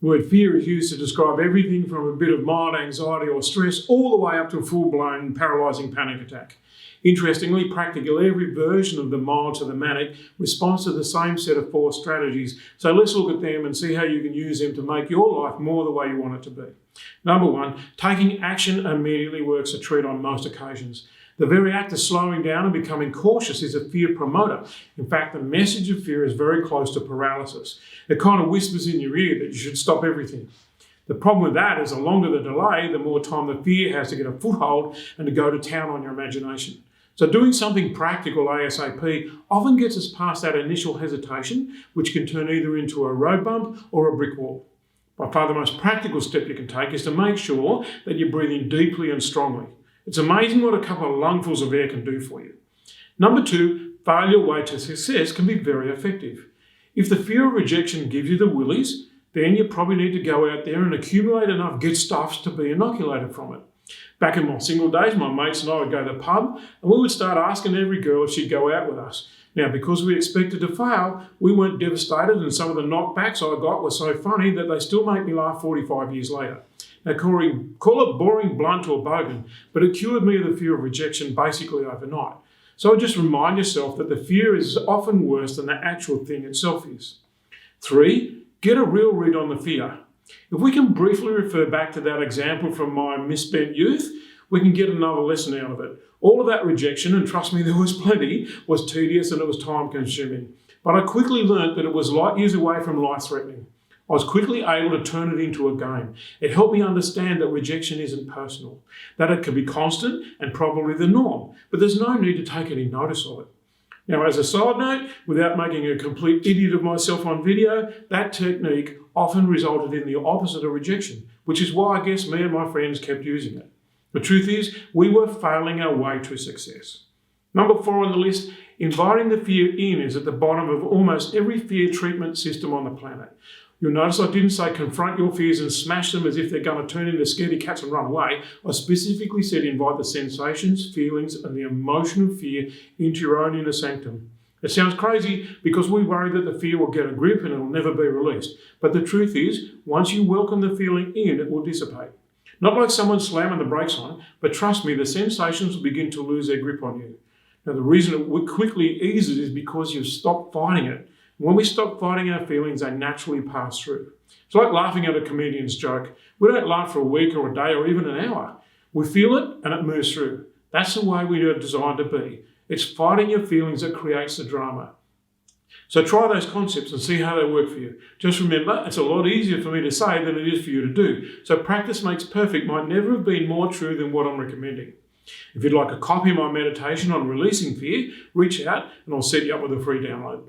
The word fear is used to describe everything from a bit of mild anxiety or stress all the way up to a full-blown paralysing panic attack. Interestingly, practically every version of the mild to the manic responds to the same set of 4 strategies. So let's look at them and see how you can use them to make your life more the way you want it to be. Number 1, taking action immediately works a treat on most occasions. The very act of slowing down and becoming cautious is a fear promoter. In fact, the message of fear is very close to paralysis. It kind of whispers in your ear that you should stop everything. The problem with that is the longer the delay, the more time the fear has to get a foothold and to go to town on your imagination. So doing something practical ASAP often gets us past that initial hesitation, which can turn either into a road bump or a brick wall. By far the most practical step you can take is to make sure that you breathe in deeply and strongly. It's amazing what a couple of lungfuls of air can do for you. Number 2, failure way to success can be very effective. If the fear of rejection gives you the willies, then you probably need to go out there and accumulate enough good stuffs to be inoculated from it. Back in my single days, my mates and I would go to the pub and we would start asking every girl if she'd go out with us. Now, because we expected to fail, we weren't devastated, and some of the knockbacks I got were so funny that they still make me laugh 45 years later. Now, call it boring, blunt or bogan, but it cured me of the fear of rejection basically overnight. So just remind yourself that the fear is often worse than the actual thing itself is. 3, get a real read on the fear. If we can briefly refer back to that example from my misspent youth, we can get another lesson out of it. All of that rejection, and trust me, there was plenty, was tedious and it was time consuming. But I quickly learned that it was light years away from life-threatening. I was quickly able to turn it into a game. It helped me understand that rejection isn't personal, that it can be constant and probably the norm, but there's no need to take any notice of it. Now, as a side note, without making a complete idiot of myself on video, that technique often resulted in the opposite of rejection, which is why I guess me and my friends kept using it. The truth is, we were failing our way to success. Number 4 on the list, inviting the fear in is at the bottom of almost every fear treatment system on the planet. You'll notice I didn't say confront your fears and smash them as if they're going to turn into scaredy cats and run away. I specifically said invite the sensations, feelings, and the emotion of fear into your own inner sanctum. It sounds crazy because we worry that the fear will get a grip and it'll never be released. But the truth is, once you welcome the feeling in, it will dissipate. Not like someone slamming the brakes on, but trust me, the sensations will begin to lose their grip on you. Now, the reason it quickly eases is because you've stopped fighting it. When we stop fighting our feelings, they naturally pass through. It's like laughing at a comedian's joke. We don't laugh for a week or a day or even an hour. We feel it and it moves through. That's the way we are designed to be. It's fighting your feelings that creates the drama. So try those concepts and see how they work for you. Just remember, it's a lot easier for me to say than it is for you to do. So practice makes perfect might never have been more true than what I'm recommending. If you'd like a copy of my meditation on releasing fear, reach out and I'll set you up with a free download.